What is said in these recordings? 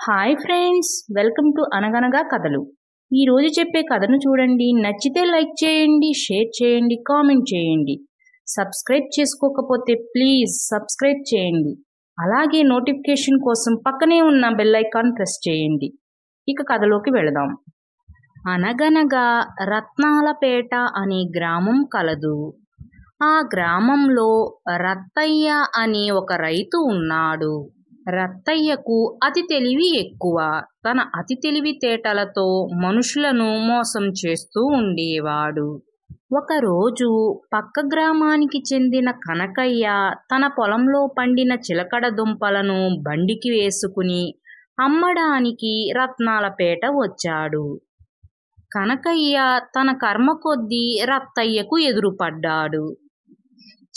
Hi friends, welcome to అనగనగా కథలు. ఈరోజు చెప్పే కథను చూడండి. నచ్చితే లైక్ చేయండి, షేర్ చేయండి, కామెంట్ చేయండి. సబ్స్క్రైబ్ చేసుకోకపోతే ప్లీజ్ సబ్స్క్రైబ్ చేయండి. అలాగే నోటిఫికేషన్ కోసం పక్కనే ఉన్న బెల్ ఐకాన్ ప్రెస్ చేయండి. ఇక కథలోకి వెళదాం. అనగనగా రత్నాలపేట అనే గ్రామం కలదు. ఆ గ్రామంలో రత్తయ్య అనే ఒక రైతు ఉన్నాడు. రత్తయ్యకు అతి తెలివి ఎక్కువ. తన అతి తెలివితేటలతో మనుషులను మోసం చేస్తూ ఉండేవాడు. ఒకరోజు పక్క గ్రామానికి చెందిన కనకయ్య తన పొలంలో పండిన చిలకడ దుంపలను బండికి వేసుకుని అమ్మడానికి రత్నాలపేట వచ్చాడు. కనకయ్య తన కర్మ కొద్దీ రత్తయ్యకు ఎదురుపడ్డాడు.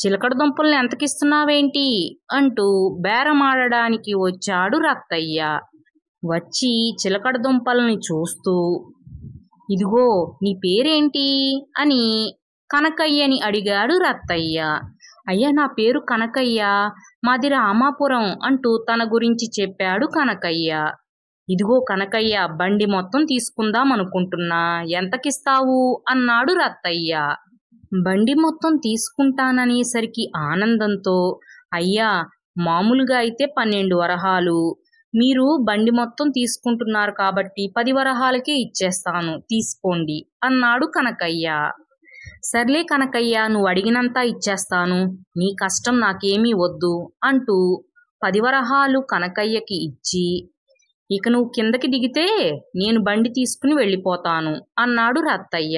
చిలకడ దుంపల్ని ఎంతకిస్తున్నావేంటి అంటూ బేరమాడడానికి వచ్చాడు రత్తయ్య. వచ్చి చిలకడ దుంపల్ని చూస్తూ, ఇదిగో నీ పేరేంటి అని కనకయ్యని అడిగాడు రత్తయ్య. అయ్యా, నా పేరు కనకయ్య, మాది రామాపురం అంటూ తన గురించి చెప్పాడు కనకయ్య. ఇదిగో కనకయ్య, బండి మొత్తం తీసుకుందాం అనుకుంటున్నా, ఎంతకిస్తావు అన్నాడు రత్తయ్య. బండి మొత్తం తీసుకుంటాననేసరికి ఆనందంతో, అయ్యా మామూలుగా అయితే 12 వరహాలు, మీరు బండి మొత్తం తీసుకుంటున్నారు కాబట్టి 10 వరహాలకే ఇచ్చేస్తాను, తీసుకోండి అన్నాడు కనకయ్య. సర్లే కనకయ్య, నువ్వు అడిగినంత ఇచ్చేస్తాను, నీ కష్టం నాకేమీ వద్దు అంటూ 10 వరహాలు కనకయ్యకి ఇచ్చి, ఇక నువ్వు కిందకి దిగితే నేను బండి తీసుకుని వెళ్ళిపోతాను అన్నాడు రత్తయ్య.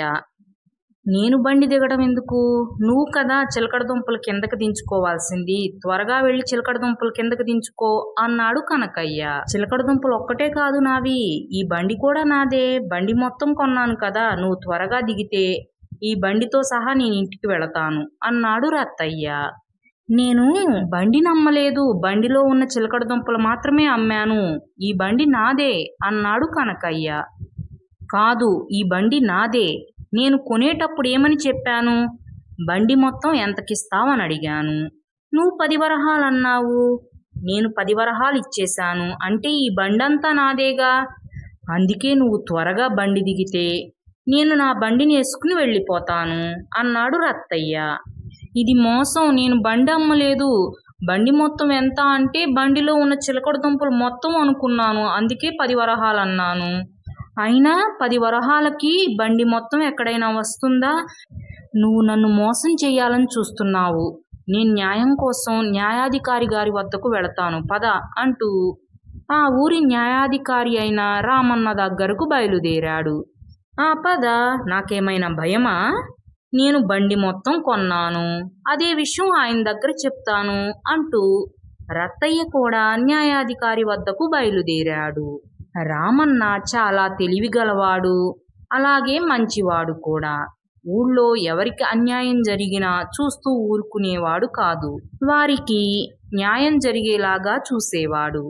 నేను బండి దిగడం ఎందుకు? నువ్వు కదా చిలకడ దుంపలు కిందకి దించుకోవాల్సింది, త్వరగా వెళ్ళి చిలకడ దుంపలు కిందకి దించుకో అన్నాడు కనకయ్య. చిలకడ దుంపలు ఒక్కటే కాదు నావి, ఈ బండి కూడా నాదే, బండి మొత్తం కొన్నాను కదా, నువ్వు త్వరగా దిగితే ఈ బండితో సహా నేను ఇంటికి వెళతాను అన్నాడు రత్తయ్య. నేను బండి నమ్మలేదు, బండిలో ఉన్న చిలకడ దుంపలు మాత్రమే అమ్మాను, ఈ బండి నాదే అన్నాడు కనకయ్య. కాదు, ఈ బండి నాదే, నేను కొనేటప్పుడు ఏమని చెప్పాను? బండి మొత్తం ఎంతకిస్తావని అడిగాను. నువ్వు 10 వరహాలు అన్నావు, నేను 10 వరహాలు ఇచ్చేశాను, అంటే ఈ బండంతా నాదేగా, అందుకే నువ్వు త్వరగా బండి దిగితే నేను నా బండిని వేసుకుని వెళ్ళిపోతాను అన్నాడు రత్తయ్య. ఇది మోసం, నేను బండి అమ్మలేదు, బండి మొత్తం ఎంత అంటే బండిలో ఉన్న చిలకడ దుంపలు మొత్తం అనుకున్నాను, అందుకే 10 వరహాలు అన్నాను. అయినా 10 వరహాలకి బండి మొత్తం ఎక్కడైనా వస్తుందా? నువ్వు నన్ను మోసం చేయాలని చూస్తున్నావు, నేను న్యాయం కోసం న్యాయాధికారి గారి వద్దకు వెళతాను పద అంటూ ఆ ఊరి న్యాయాధికారి అయిన రామన్న దగ్గరకు బయలుదేరాడు. ఆ పద, నాకేమైనా భయమా? నేను బండి మొత్తం కొన్నాను, అదే విషయం ఆయన దగ్గర చెప్తాను అంటూ రత్తయ్య కూడా న్యాయాధికారి వద్దకు బయలుదేరాడు. రామన్న చాలా తెలివిగలవాడు, అలాగే మంచివాడు కూడా. ఊళ్ళో ఎవరికి అన్యాయం జరిగినా చూస్తూ ఊరుకునేవాడు కాదు, వారికి న్యాయం జరిగేలాగా చూసేవాడు.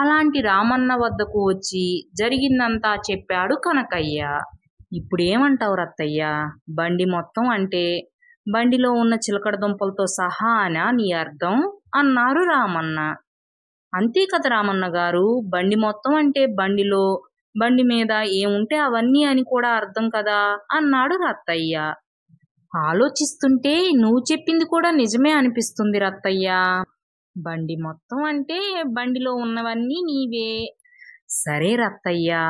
అలాంటి రామన్న వద్దకు వచ్చి జరిగిందంతా చెప్పాడు కనకయ్య. ఇప్పుడేమంటావు రత్తయ్య? బండి మొత్తం అంటే బండిలో ఉన్న చిలకడ దుంపలతో సహా అనా నీ అర్థం అన్నారు రామన్న. అంతే కదా రామన్న గారు, బండి మొత్తం అంటే బండి మీద ఏముంటే అవన్నీ అని కూడా అర్థం కదా అన్నాడు రత్తయ్య. ఆలోచిస్తుంటే నువ్వు చెప్పింది కూడా నిజమే అనిపిస్తుంది రత్తయ్య. బండి మొత్తం అంటే బండిలో ఉన్నవన్నీ నీవే. సరే రత్తయ్య,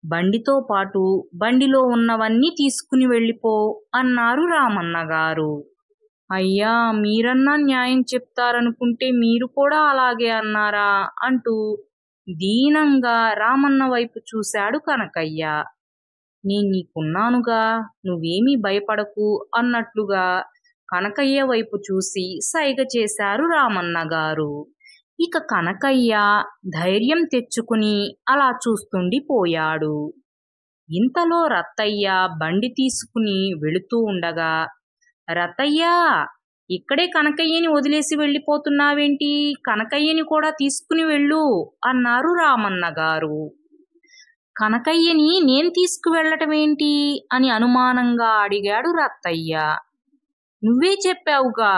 బండితో పాటు బండిలో ఉన్నవన్నీ తీసుకుని వెళ్ళిపో అన్నారు రామన్న గారు. అయ్యా, మీరన్నా న్యాయం చెప్తారనుకుంటే మీరు కూడా అలాగే అన్నారా అంటూ దీనంగా రామన్న వైపు చూశాడు కనకయ్య. నేను నీకున్నానుగా, నువ్వేమీ భయపడకు అన్నట్లుగా కనకయ్య వైపు చూసి సైగ చేశారు రామన్న గారు. ఇక కనకయ్య ధైర్యం తెచ్చుకుని అలా చూస్తుండిపోయాడు. ఇంతలో రత్తయ్య బండి తీసుకుని వెళుతూ ఉండగా, రత్తయ్య, ఇక్కడే కనకయ్యని వదిలేసి వెళ్ళిపోతున్నావేంటి? కనకయ్యని కూడా తీసుకుని వెళ్ళు అన్నారు రామన్న గారు. కనకయ్యని నేను తీసుకువెళ్ళటమేంటి అని అనుమానంగా అడిగాడు రత్తయ్య. నువ్వే చెప్పావుగా,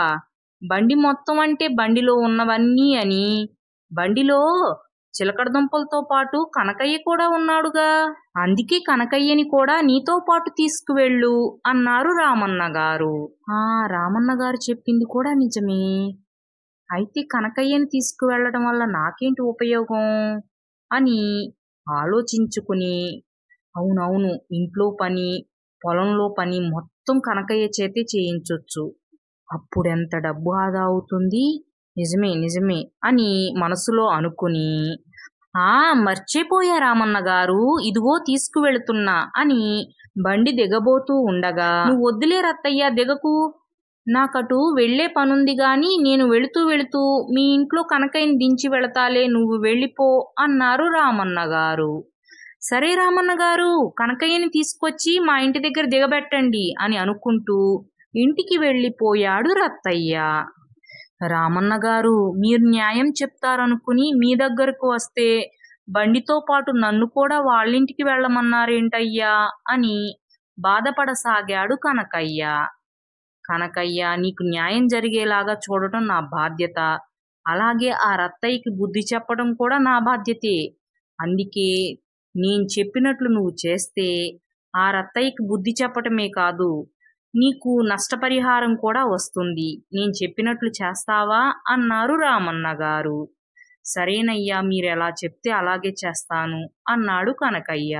బండి మొత్తం అంటే బండిలో ఉన్నవన్నీ అని, బండిలో చిలకడ దుంపలతో పాటు కనకయ్య కూడా ఉన్నాడుగా, అందుకే కనకయ్యని కూడా నీతో పాటు తీసుకువెళ్ళు అన్నారు రామన్న గారు. రామన్న గారు చెప్పింది కూడా నిజమే. అయితే కనకయ్యని తీసుకువెళ్ళడం వల్ల నాకేంటి ఉపయోగం అని ఆలోచించుకుని, అవునవును, ఇంట్లో పని, పొలంలో పని మొత్తం కనకయ్య చేతే చేయించొచ్చు, అప్పుడెంత డబ్బు ఆదా అవుతుంది, నిజమే నిజమే అని మనసులో అనుకుని, మర్చిపోయా రామన్న గారు, ఇదిగో తీసుకువెళుతున్నా అని బండి దిగబోతూ ఉండగా, నువ్వు వద్దులే రత్తయ్య, దిగకు, నాకటు వెళ్లే పనుంది గాని నేను వెళుతూ వెళుతూ మీ ఇంట్లో కనకయ్యని దించి వెళతాలే, నువ్వు వెళ్ళిపో అన్నారు రామన్న గారు. సరే రామన్న గారు, కనకయ్యని తీసుకొచ్చి మా ఇంటి దగ్గర దిగబెట్టండి అని అనుకుంటూ ఇంటికి వెళ్ళిపోయాడు రత్తయ్య. రామన్న గారు, మీరు న్యాయం చెప్తారనుకుని మీ దగ్గరకు వస్తే బండితో పాటు నన్ను కూడా వాళ్ళింటికి వెళ్ళమన్నారేంటయ్యా అని బాధపడసాగాడు కనకయ్య. కనకయ్య, నీకు న్యాయం జరిగేలాగా చూడటం నా బాధ్యత, అలాగే ఆ రత్తయ్యకి బుద్ధి చెప్పడం కూడా నా బాధ్యతే. అందుకే నేను చెప్పినట్లు నువ్వు చేస్తే ఆ రత్తయ్యకి బుద్ధి చెప్పటమే కాదు, నీకు నష్టపరిహారం కూడా వస్తుంది. నేను చెప్పినట్లు చేస్తావా అన్నారు రామన్న గారు. సరేనయ్యా, మీరెలా చెప్తే అలాగే చేస్తాను అన్నాడు కనకయ్య.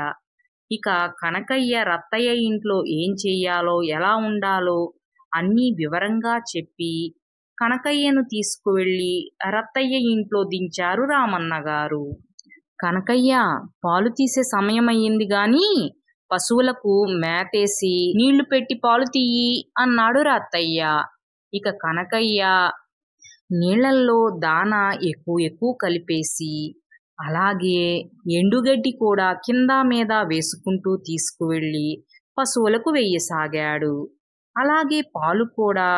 ఇక కనకయ్య రత్తయ్య ఇంట్లో ఏం చెయ్యాలో, ఎలా ఉండాలో అన్నీ వివరంగా చెప్పి కనకయ్యను తీసుకువెళ్ళి రత్తయ్య ఇంట్లో దించారు రామన్న గారు. కనకయ్య, పాలు తీసే సమయం అయ్యింది గాని పశువులకు మేతేసి నీళ్లు పెట్టి పాలు తీయి అన్నాడు రత్తయ్య. ఇక కనకయ్య నీళ్లల్లో దానా ఎక్కువ కలిపేసి, అలాగే ఎండుగడ్డి కూడా కింద మీద వేసుకుంటూ తీసుకువెళ్ళి పశువులకు వెయ్యసాగాడు. అలాగే పాలు కూడా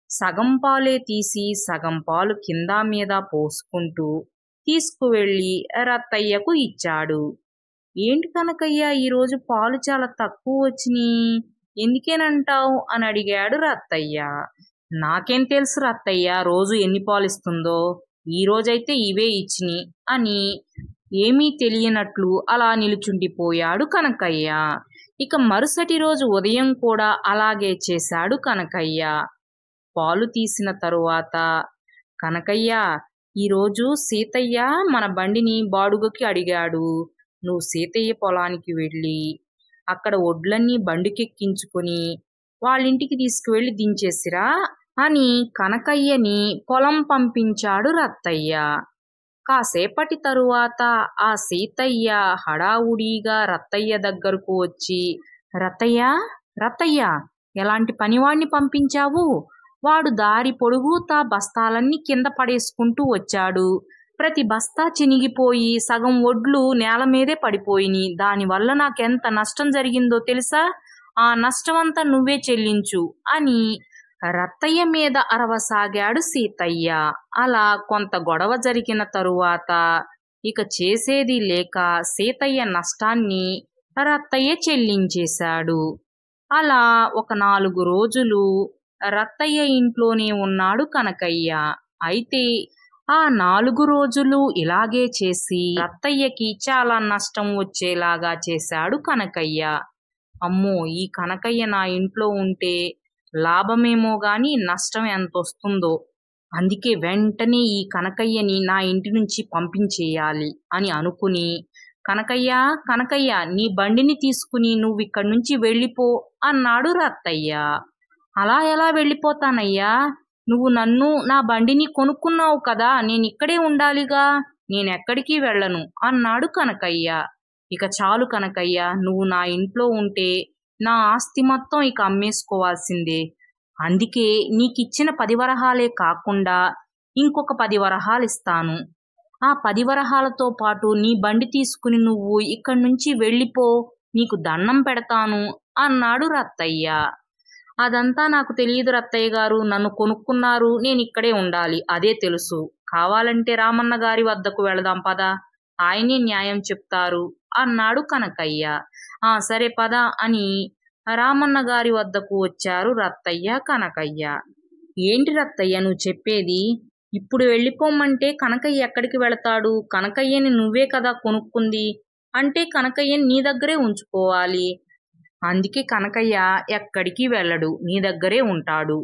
సగం పాలే తీసి సగం పాలు కింద మీద పోసుకుంటూ తీసుకువెళ్ళి రత్తయ్యకు ఇచ్చాడు. ఏంటి కనకయ్య, ఈరోజు పాలు చాలా తక్కువ వచ్చినాయి, ఎందుకేనంటావు అని అడిగాడు రత్తయ్య. నాకేం తెలుసు రత్తయ్య, రోజు ఎన్ని పాలు ఇస్తుందో, ఈ రోజైతే ఇవే ఇచ్చినాయి అని ఏమీ తెలియనట్లు అలా నిలుచుండిపోయాడు కనకయ్య. ఇక మరుసటి రోజు ఉదయం కూడా అలాగే చేశాడు కనకయ్య. పాలు తీసిన తరువాత, కనకయ్య, ఈరోజు సీతయ్య మన బండిని బాడుగకి అడిగాడు, నువ్వు సీతయ్య పొలానికి వెళ్ళి అక్కడ ఒడ్లన్నీ బండికెక్కించుకుని వాళ్ళింటికి తీసుకువెళ్ళి దించేసిరా అని కనకయ్యని పొలం పంపించాడు రత్తయ్య. కాసేపటి తరువాత ఆ సీతయ్య హడావుడిగా రత్తయ్య దగ్గరకు వచ్చి, రత్తయ్య రత్తయ్య, ఎలాంటి పనివాణ్ణి పంపించావు? వాడు దారి పొడుగుతా బస్తాలన్నీ కింద పడేసుకుంటూ వచ్చాడు. ప్రతి బస్తా చినిగిపోయి సగం ఒడ్లు నేల మీదే పడిపోయినాయి. దానివల్ల నాకెంత నష్టం జరిగిందో తెలుసా? ఆ నష్టమంతా నువ్వే చెల్లించు అని రత్తయ్య మీద అరవసాగాడు సీతయ్య. అలా కొంత గొడవ జరిగిన తరువాత ఇక చేసేది లేక సీతయ్య నష్టాన్ని రత్తయ్య చెల్లించేశాడు. అలా ఒక 4 రోజులు రత్తయ్య ఇంట్లోనే ఉన్నాడు కనకయ్య. అయితే ఆ 4 రోజులు ఇలాగే చేసి రత్తయ్యకి చాలా నష్టం వచ్చేలాగా చేశాడు కనకయ్య. అమ్మో, ఈ కనకయ్య నా ఇంట్లో ఉంటే లాభమేమో గాని నష్టం ఎంత వస్తుందో, అందుకే వెంటనే ఈ కనకయ్యని నా ఇంటి నుంచి పంపించేయాలి అని అనుకుని, కనకయ్య కనకయ్య, నీ బండిని తీసుకుని నువ్వు ఇక్కడి నుంచి వెళ్ళిపో అన్నాడు రత్తయ్య. అలా ఎలా వెళ్ళిపోతానయ్యా? నువ్వు నన్ను నా బండిని కొనుక్కున్నావు కదా, నేనిక్కడే ఉండాలిగా, నేనెక్కడికి వెళ్ళను అన్నాడు కనకయ్య. ఇక చాలు కనకయ్య, నువ్వు నా ఇంట్లో ఉంటే నా ఆస్తి మొత్తం ఇక అమ్మేసుకోవాల్సిందే. అందుకే నీకిచ్చిన 10 వరహాలే కాకుండా ఇంకొక 10 వరహాలు ఇస్తాను. ఆ 10 వరహాలతో పాటు నీ బండి తీసుకుని నువ్వు ఇక్కడి నుంచి వెళ్ళిపో, నీకు దండం పెడతాను అన్నాడు రత్తయ్య. అదంతా నాకు తెలియదు రత్తయ్య గారు, నన్ను కొనుక్కున్నారు, నేను ఇక్కడే ఉండాలి, అదే తెలుసు. కావాలంటే రామన్న గారి వద్దకు వెళదాం పదా, ఆయనే న్యాయం చెప్తారు అన్నాడు కనకయ్య. సరే పద అని రామన్న గారి వద్దకు వచ్చారు రత్తయ్య కనకయ్య. ఏంటి రత్తయ్య నువ్వు చెప్పేది? ఇప్పుడు వెళ్ళిపోమ్మంటే కనకయ్య ఎక్కడికి వెళతాడు? కనకయ్యని నువ్వే కదా కొనుక్కుంది. అంటే కనకయ్యని నీ దగ్గరే ఉంచుకోవాలి. అందుకే కనకయ్య ఎక్కడికి వెళ్ళడు, నీ దగ్గరే ఉంటాడు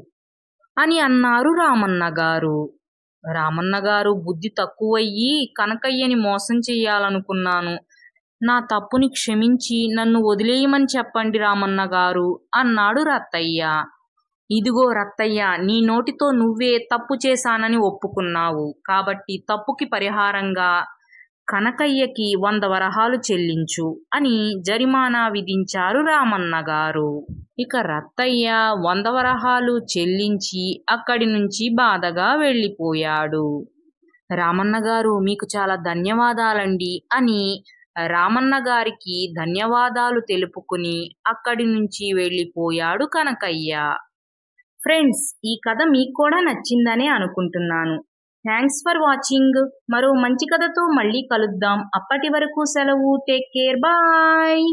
అని అన్నారు రామన్న గారు. రామన్న గారు బుద్ధి తక్కువయ్యి కనకయ్యని మోసం చెయ్యాలనుకున్నాను. నా తప్పుని క్షమించి నన్ను వదిలేయమని చెప్పండి రామన్న గారు అన్నాడు రత్తయ్య. ఇదిగో రత్తయ్య, నీ నోటితో నువ్వే తప్పు చేశానని ఒప్పుకున్నావు. కాబట్టి తప్పుకి పరిహారంగా కనకయ్యకి 100 వరహాలు చెల్లించు అని జరిమానా విధించారు రామన్న గారు. ఇక రత్తయ్య 100 వరహాలు చెల్లించి అక్కడి నుంచి బాధగా వెళ్ళిపోయాడు. రామన్న గారు మీకు చాలా ధన్యవాదాలండి అని రామన్న గారికి ధన్యవాదాలు తెలుపుకుని అక్కడి నుంచి వెళ్ళిపోయాడు కనకయ్య. ఫ్రెండ్స్, ఈ కథ మీకు కూడా నచ్చిందనే అనుకుంటున్నాను. Thanks for watching. మరో మంచి కథతో మళ్ళీ కలుద్దాం. అప్పటి వరకు సెలవు. Take care. బాయ్.